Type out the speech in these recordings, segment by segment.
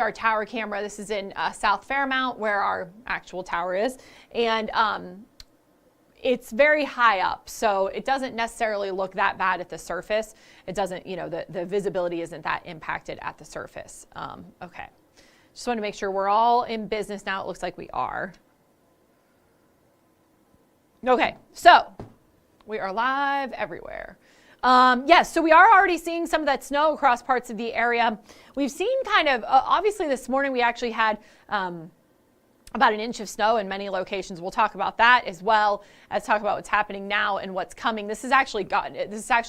our tower camera. This is in South Fairmount, where our actual tower is. And it's very high up, so it doesn't necessarily look that bad at the surface. It doesn't, you know, the visibility isn't that impacted at the surface. Okay. Just want to make sure we're all in business now. It looks like we are. Okay, so we are live everywhere. Yes, so we are already seeing some of that snow across parts of the area. We've seen kind of, obviously this morning we actually had about an inch of snow in many locations. We'll talk about that as well as talk about what's happening now and what's coming. This has actually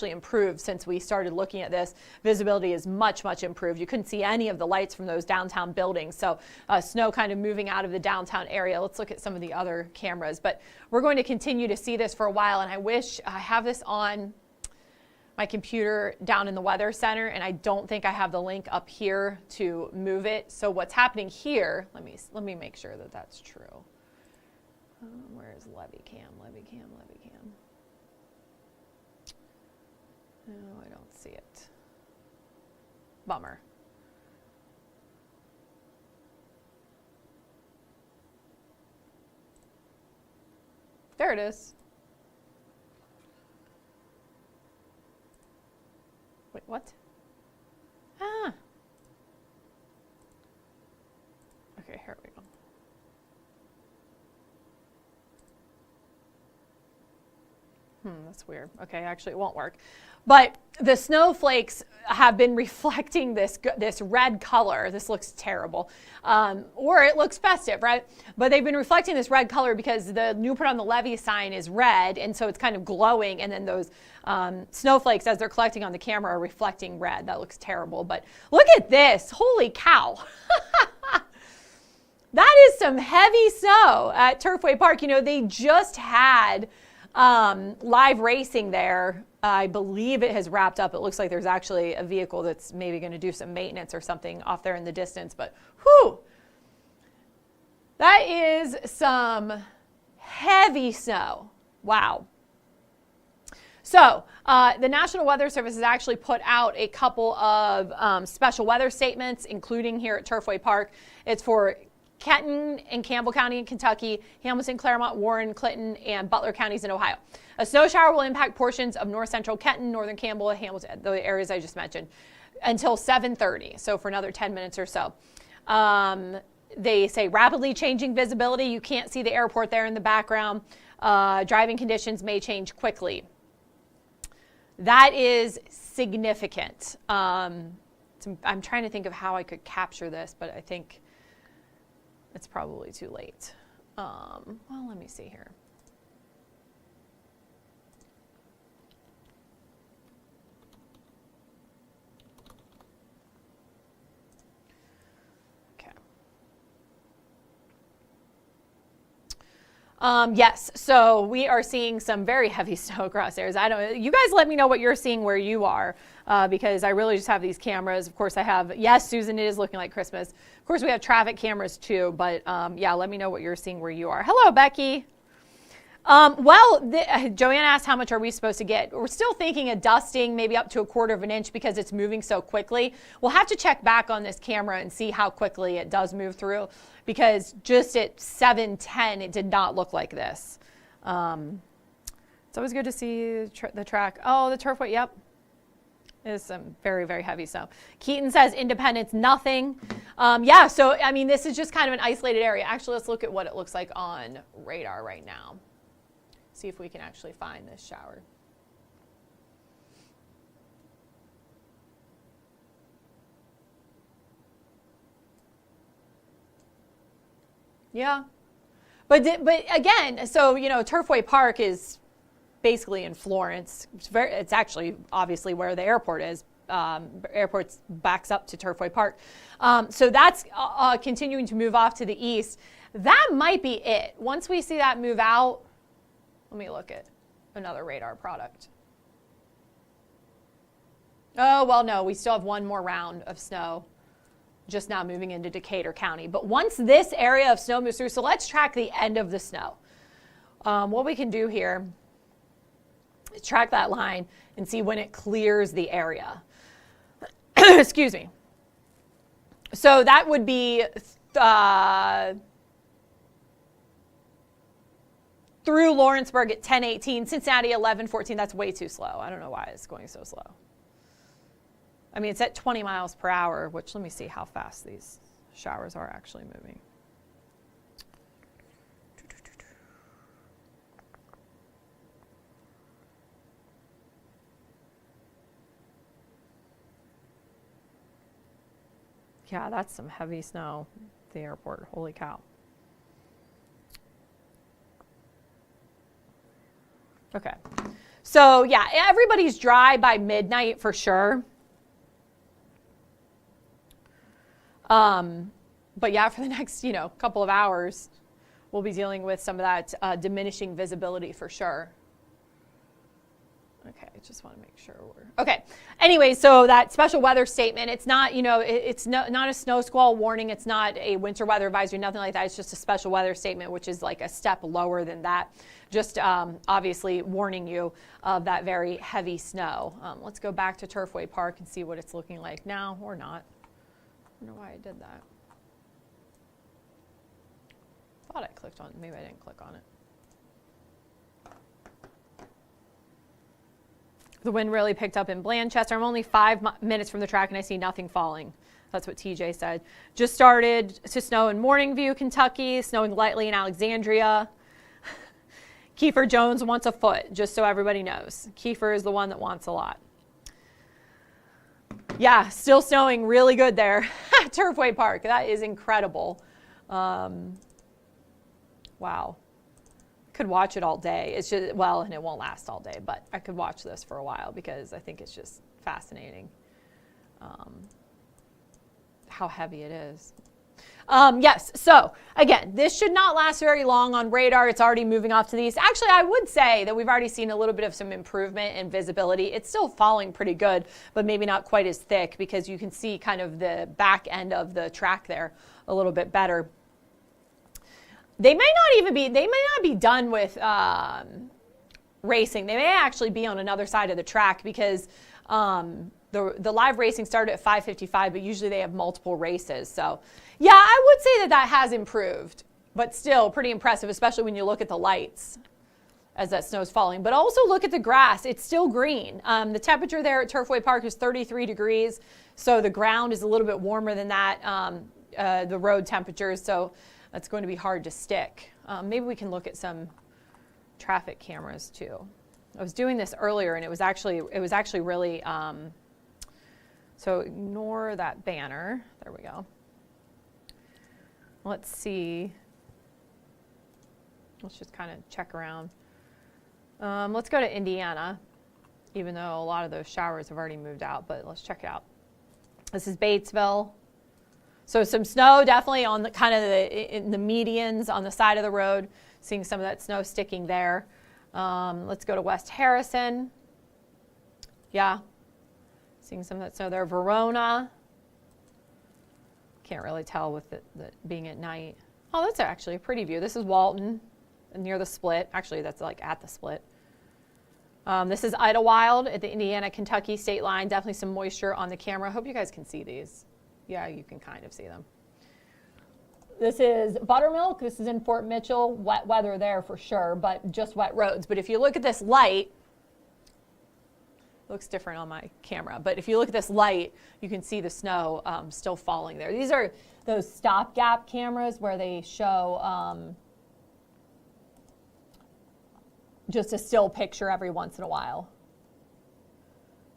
improved since we started looking at this. Visibility is much, much improved. You couldn't see any of the lights from those downtown buildings. So snow kind of moving out of the downtown area. Let's look at some of the other cameras, but we're going to continue to see this for a while. And I wish I have this on my computer down in the weather center, and I don't think I have the link up here to move it. So what's happening here, let me make sure that that's true. Where is Levy Cam? No, I don't see it. Bummer. There it is. Wait, what? Ah. Okay, here we go. That's weird. Okay, actually it won't work. But the snowflakes have been reflecting this red color. This looks terrible. Or it looks festive, right? But they've been reflecting this red color because the Newport on the Levee sign is red, and so it's kind of glowing, and then those snowflakes, as they're collecting on the camera, are reflecting red. That looks terrible. But look at this. Holy cow. That is some heavy snow at Turfway Park. You know, they just had live racing there. I believe it has wrapped up. It looks like there's actually a vehicle that's maybe going to do some maintenance or something off there in the distance. But whew, that is some heavy snow. Wow. So the National Weather Service has actually put out a couple of special weather statements, including here at Turfway Park. It's for Kenton and Campbell County in Kentucky, Hamilton, Claremont, Warren, Clinton, and Butler counties in Ohio. A snow shower will impact portions of north central Kenton, northern Campbell, Hamilton, the areas I just mentioned, until 7:30, so for another 10 minutes or so. They say rapidly changing visibility. You can't see the airport there in the background. Driving conditions may change quickly. That is significant. I'm trying to think of how I could capture this, but I think it's probably too late. Well, let me see here. Okay. Yes, so we are seeing some very heavy snow across areas. You guys let me know what you're seeing where you are, because I really just have these cameras. Of course I have, yes, Susan, it is looking like Christmas. Of course we have traffic cameras too, but yeah, let me know what you're seeing where you are. Hello, Becky. Joanne asked how much are we supposed to get. We're still thinking a dusting, maybe up to 1/4 of an inch because it's moving so quickly. We'll have to check back on this camera and see how quickly it does move through, because just at 7:10 it did not look like this. It's always good to see the track. Oh, the Turfway, yep. Is some very, very heavy snow. Keaton says Independence, nothing. Yeah, so I mean, this is just kind of an isolated area. Actually, let's look at what it looks like on radar right now. See if we can actually find this shower. Yeah, but again, so you know, Turfway Park is basically in Florence. It's actually obviously where the airport is. Airport backs up to Turfway Park. So that's continuing to move off to the east. That might be it. Once we see that move out, let me look at another radar product. Oh, well, no, we still have one more round of snow just now moving into Decatur County. But once this area of snow moves through, so let's track the end of the snow. What we can do here is track that line and see when it clears the area. Excuse me. So that would be through Lawrenceburg at 10:18, Cincinnati 11:14. That's way too slow. I don't know why it's going so slow. I mean, it's at 20 miles per hour, which let me see how fast these showers are actually moving. Yeah, that's some heavy snow at the airport. Holy cow. Okay. So, yeah, everybody's dry by midnight for sure. But yeah, for the next, couple of hours, we'll be dealing with some of that diminishing visibility for sure. Okay, just want to make sure we're okay. Anyway, so that special weather statement, it's not, it's not a snow squall warning. It's not a winter weather advisory, nothing like that. It's just a special weather statement, which is like a step lower than that. Just obviously warning you of that very heavy snow. Let's go back to Turfway Park and see what it's looking like now or not. I don't know why I did that. Thought I clicked on it. Maybe I didn't click on it. The wind really picked up in Blanchester. I'm only 5 minutes from the track and I see nothing falling. That's what TJ said. Just started to snow in Morningview, Kentucky, snowing lightly in Alexandria. Kiefer Jones wants a foot, just so everybody knows. Kiefer is the one that wants a lot. Yeah, still snowing really good there at Turfway Park. That is incredible. Wow. Could watch it all day. It's just, well, and it won't last all day, but I could watch this for a while because I think it's just fascinating how heavy it is. Yes, so again, this should not last very long on radar. It's already moving off to the east. Actually, I would say that we've already seen a little bit of some improvement in visibility. It's still falling pretty good, but maybe not quite as thick because you can see kind of the back end of the track there a little bit better. They may not be done with racing. They may actually be on another side of the track because the live racing started at 5:55, but usually they have multiple races. So yeah, I would say that has improved, but still pretty impressive, especially when you look at the lights as that snow's falling. But also look at the grass. It's still green. The temperature there at Turfway Park is 33 degrees. So the ground is a little bit warmer than that, the road temperatures. So that's going to be hard to stick. Maybe we can look at some traffic cameras too. I was doing this earlier and it was actually really, so ignore that banner. There we go. Let's see. Let's just kind of check around. Let's go to Indiana, even though a lot of those showers have already moved out, but let's check it out. This is Batesville. So some snow definitely on the kind of in the medians on the side of the road, seeing some of that snow sticking there. Let's go to West Harrison. Yeah, seeing some of that snow there. Verona. Can't really tell with it being at night. Oh, that's actually a pretty view. This is Walton near the split. Actually, that's like at the split. This is Idlewild at the Indiana-Kentucky state line. Definitely some moisture on the camera. I hope you guys can see these. Yeah, you can kind of see them. This is Buttermilk. This is in Fort Mitchell. Wet weather there for sure, but just wet roads. But if you look at this light, it looks different on my camera, but if you look at this light, you can see the snow still falling there. These are those stopgap cameras where they show just a still picture every once in a while.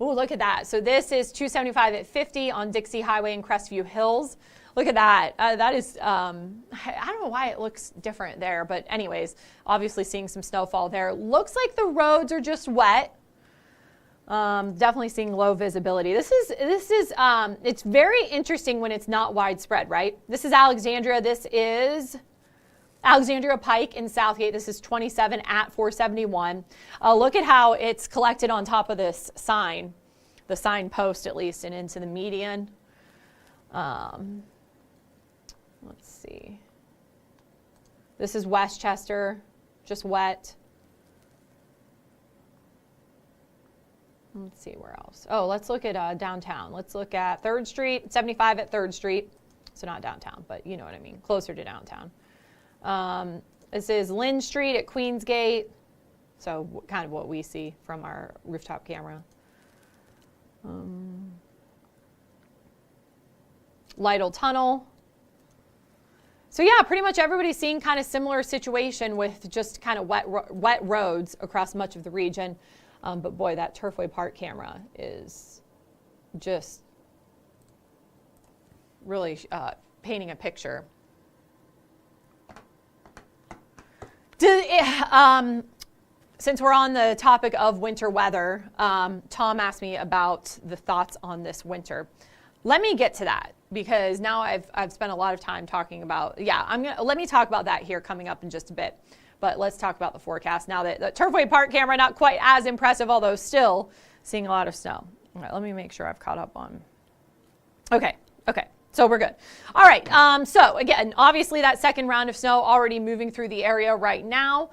Oh, look at that. So this is 275 at 50 on Dixie Highway in Crestview Hills. Look at that. That is, I don't know why it looks different there, but anyways, obviously seeing some snowfall there. Looks like the roads are just wet. Definitely seeing low visibility. This is it's very interesting when it's not widespread, right? This is Alexandria. This is Alexandria Pike in Southgate. This is 27 at 471. Look at how it's collected on top of this sign, the sign post at least, and into the median. Let's see. This is Westchester, just wet. Let's see where else. Oh, let's look at downtown. Let's look at 3rd Street, 75 at 3rd Street. So not downtown, but you know what I mean, closer to downtown. This is Lynn Street at Queensgate. So kind of what we see from our rooftop camera. Lytle Tunnel. So yeah, pretty much everybody's seeing kind of similar situation with just kind of wet roads across much of the region. But boy, that Turfway Park camera is just really painting a picture. Since we're on the topic of winter weather, Tom asked me about the thoughts on this winter. Let me get to that because now I've spent a lot of time talking about, let me talk about that here coming up in just a bit. But let's talk about the forecast now that the Turfway Park camera, not quite as impressive, although still seeing a lot of snow. All right, let me make sure I've caught up on. Okay. So we're good. All right. So again, obviously that second round of snow already moving through the area right now.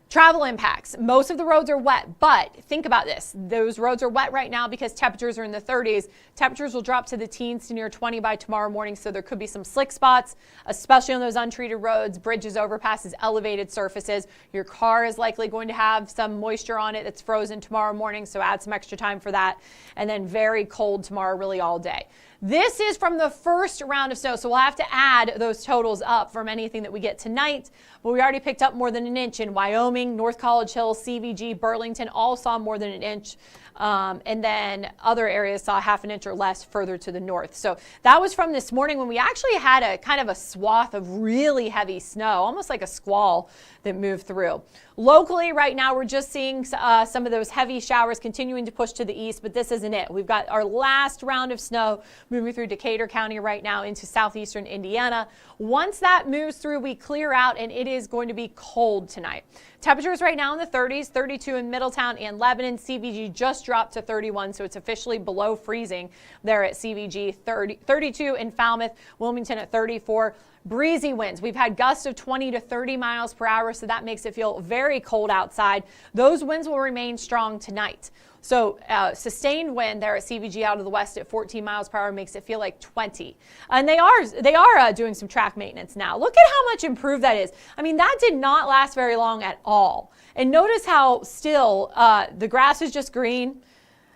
Travel impacts. Most of the roads are wet, but think about this. Those roads are wet right now because temperatures are in the 30s. Temperatures will drop to the teens to near 20 by tomorrow morning, so there could be some slick spots, especially on those untreated roads, bridges, overpasses, elevated surfaces. Your car is likely going to have some moisture on it that's frozen tomorrow morning, so add some extra time for that. And then very cold tomorrow, really all day. This is from the first round of snow, so we'll have to add those totals up from anything that we get tonight. But we already picked up more than an inch in Wyoming, North College Hill, CVG, Burlington, all saw more than an inch. And then other areas saw half an inch or less further to the north. So that was from this morning when we actually had a kind of a swath of really heavy snow, almost like a squall that moved through. Locally, right now, we're just seeing some of those heavy showers continuing to push to the east, but this isn't it. We've got our last round of snow moving through Decatur County right now into southeastern Indiana. Once that moves through, we clear out, and it is going to be cold tonight. Temperatures right now in the 30s, 32 in Middletown and Lebanon. CVG just dropped to 31, so it's officially below freezing there at CVG. 32 in Falmouth, Wilmington at 34. Breezy winds. We've had gusts of 20 to 30 miles per hour, so that makes it feel very cold outside. Those winds will remain strong tonight. So sustained wind there at CVG out of the west at 14 miles per hour makes it feel like 20. And they are doing some track maintenance now. Look at how much improved that is. I mean, that did not last very long at all. And notice how still the grass is just green.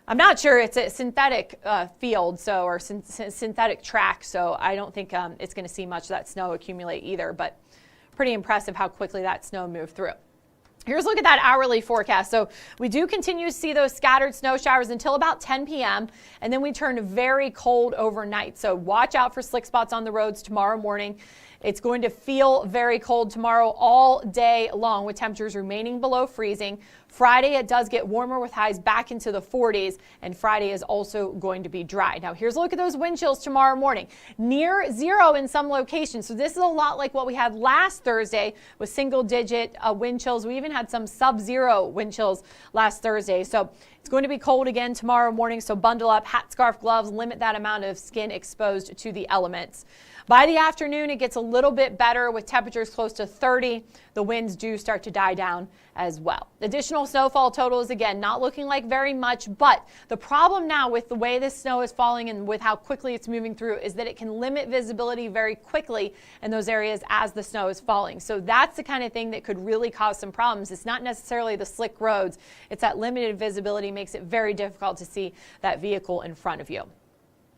I'm not sure, it's a synthetic field, or synthetic track, so I don't think it's going to see much of that snow accumulate either, but pretty impressive how quickly that snow moved through. Here's a look at that hourly forecast. So we do continue to see those scattered snow showers until about 10 p.m. and then we turn very cold overnight. So watch out for slick spots on the roads tomorrow morning. It's going to feel very cold tomorrow all day long with temperatures remaining below freezing. Friday, it does get warmer with highs back into the 40s, and Friday is also going to be dry. Now, here's a look at those wind chills tomorrow morning. Near zero in some locations. So this is a lot like what we had last Thursday with single-digit wind chills. We even had some sub-zero wind chills last Thursday. So it's going to be cold again tomorrow morning, so bundle up, hat, scarf, gloves, limit that amount of skin exposed to the elements. By the afternoon, it gets a little bit better with temperatures close to 30. The winds do start to die down as well. Additional snowfall totals, again, not looking like very much, but the problem now with the way this snow is falling and with how quickly it's moving through is that it can limit visibility very quickly in those areas as the snow is falling. So that's the kind of thing that could really cause some problems. It's not necessarily the slick roads. It's that limited visibility makes it very difficult to see that vehicle in front of you.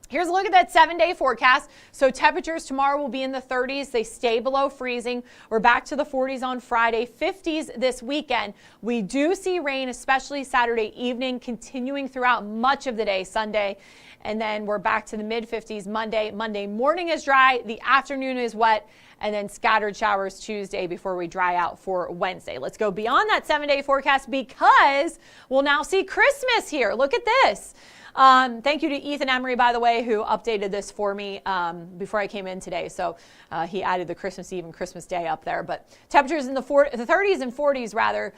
Here's a look at that 7-day forecast. So temperatures tomorrow will be in the 30s. They stay below freezing. We're back to the 40s on Friday, 50s this weekend. We do see rain, especially Saturday evening, continuing throughout much of the day Sunday. And then we're back to the mid-50s Monday. Monday morning is dry. The afternoon is wet. And then scattered showers Tuesday before we dry out for Wednesday. Let's go beyond that 7-day forecast because we'll now see Christmas here. Look at this. Thank you to Ethan Emery, by the way, who updated this for me before I came in today. So he added the Christmas Eve and Christmas Day up there. But temperatures in the 30s and 40s, rather,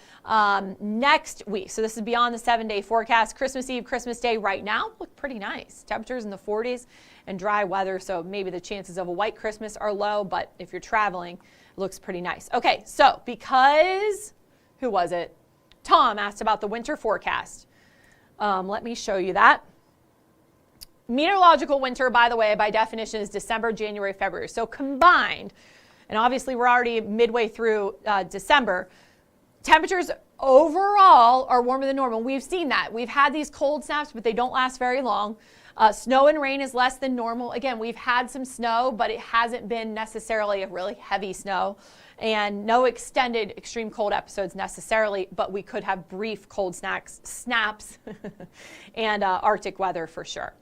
next week. So this is beyond the 7-day forecast. Christmas Eve, Christmas Day right now look pretty nice. Temperatures in the 40s and dry weather. So maybe the chances of a white Christmas are low. But if you're traveling, it looks pretty nice. Okay, so because, who was it? Tom asked about the winter forecast. Let me show you that. Meteorological winter, by the way, by definition, is December, January, February. So combined, and obviously we're already midway through December, temperatures overall are warmer than normal. We've seen that. We've had these cold snaps, but they don't last very long. Snow and rain is less than normal. Again, we've had some snow, but it hasn't been necessarily a really heavy snow. And no extended extreme cold episodes necessarily, but we could have brief cold snaps and Arctic weather for sure.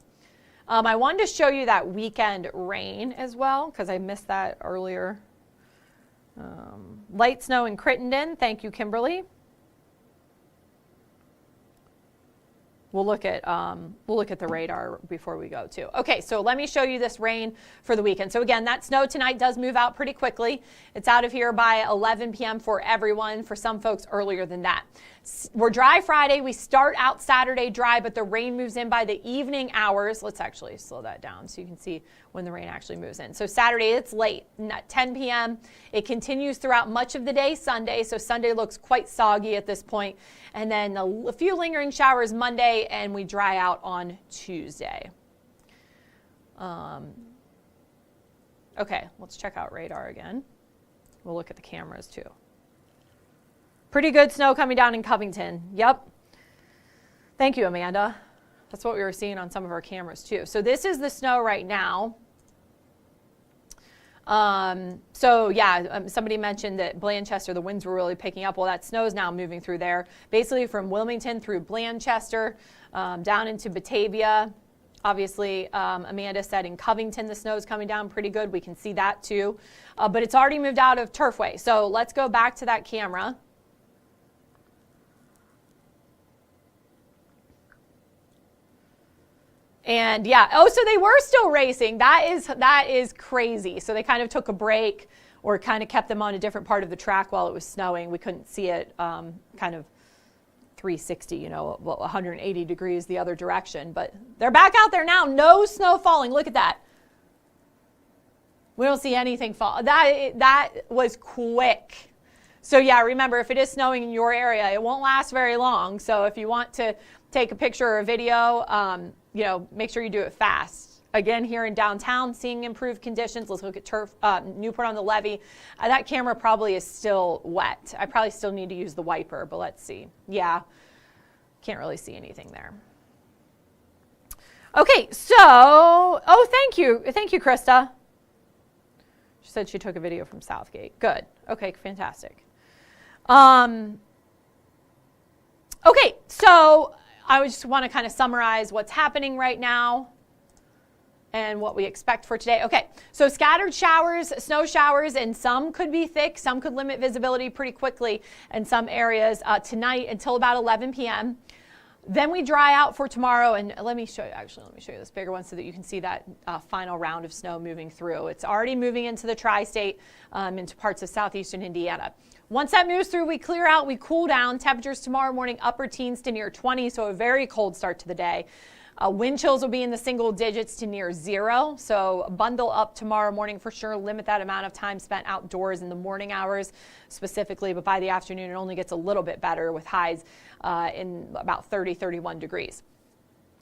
I wanted to show you that weekend rain as well, because I missed that earlier. Light snow in Crittenden. Thank you, Kimberly. We'll look at the radar before we go too. Okay, so let me show you this rain for the weekend. So again, that snow tonight does move out pretty quickly. It's out of here by 11 p.m. for everyone. For some folks earlier than that. We're dry Friday. We start out Saturday dry, but the rain moves in by the evening hours. Let's actually slow that down so you can see when the rain actually moves in. So Saturday, it's late, 10 p.m. It continues throughout much of the day Sunday. So Sunday looks quite soggy at this point. And then a few lingering showers Monday, and we dry out on Tuesday. Okay, let's check out radar again. We'll look at the cameras too. Pretty good snow coming down in Covington. Yep. Thank you, Amanda. That's what we were seeing on some of our cameras too. So this is the snow right now. Somebody mentioned that Blanchester, the winds were really picking up. Well, that snow is now moving through there. Basically from Wilmington through Blanchester, down into Batavia. Obviously, Amanda said in Covington, the snow is coming down pretty good. We can see that too. But it's already moved out of Turfway. So let's go back to that camera. And yeah, so they were still racing. That is crazy. So they kind of took a break or kind of kept them on a different part of the track while it was snowing. We couldn't see it kind of 360, 180 degrees the other direction. But they're back out there now. No snow falling. Look at that. We don't see anything fall. That was quick. So yeah, remember, if it is snowing in your area, it won't last very long. So if you want to take a picture or a video, make sure you do it fast. Again, here in downtown, seeing improved conditions. Let's look at Newport on the Levee. That camera probably is still wet. I probably still need to use the wiper, but let's see. Yeah, can't really see anything there. Okay, so, thank you. Thank you, Krista. She said she took a video from Southgate. Good. Okay, fantastic. Okay, so I just want to kind of summarize what's happening right now and what we expect for today. Okay, so scattered showers, snow showers, and some could be thick, some could limit visibility pretty quickly in some areas tonight until about 11 p.m. Then we dry out for tomorrow, and let me show you this bigger one so that you can see that final round of snow moving through. It's already moving into the tri-state, into parts of southeastern Indiana. Once that moves through, we clear out, we cool down. Temperatures tomorrow morning, upper teens to near 20, so a very cold start to the day. Wind chills will be in the single digits to near 0, so bundle up tomorrow morning for sure. Limit that amount of time spent outdoors in the morning hours specifically, but by the afternoon it only gets a little bit better with highs in about 30, 31 degrees.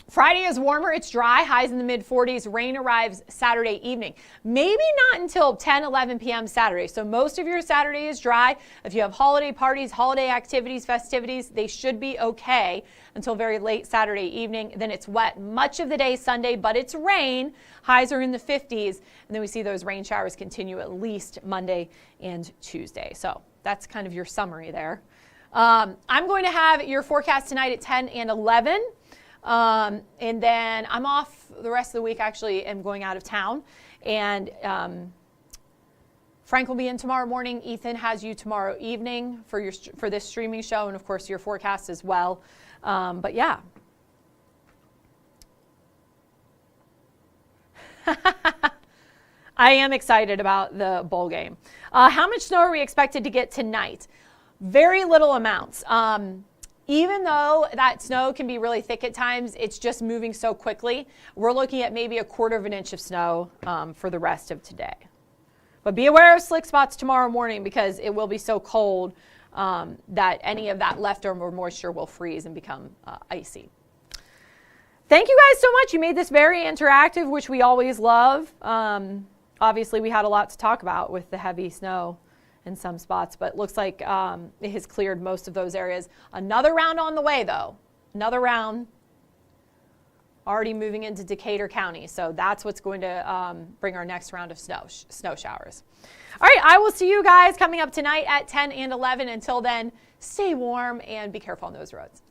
Friday is warmer, it's dry, highs in the mid-40s. Rain arrives Saturday evening. Maybe not until 10, 11 p.m. Saturday. So most of your Saturday is dry. If you have holiday parties, holiday activities, festivities, they should be okay until very late Saturday evening. Then it's wet much of the day Sunday, but it's rain. Highs are in the 50s. And then we see those rain showers continue at least Monday and Tuesday. So that's kind of your summary there. I'm going to have your forecast tonight at 10 and 11. And then I'm off the rest of the week. Actually, am going out of town, and Frank will be in tomorrow morning. Ethan has you tomorrow evening for this streaming show, and of course your forecast as well. But yeah. I am excited about the bowl game. How much snow are we expected to get tonight? Very little amounts. Even though that snow can be really thick at times, it's just moving so quickly. We're looking at maybe 1/4 inch of snow for the rest of today. But be aware of slick spots tomorrow morning because it will be so cold that any of that leftover moisture will freeze and become icy. Thank you guys so much. You made this very interactive, which we always love. Obviously, we had a lot to talk about with the heavy snow in some spots, but looks like it has cleared most of those areas. Another round on the way, though. Another round already moving into Decatur County. So that's what's going to bring our next round of snow showers. All right, I will see you guys coming up tonight at 10 and 11. Until then, stay warm and be careful on those roads.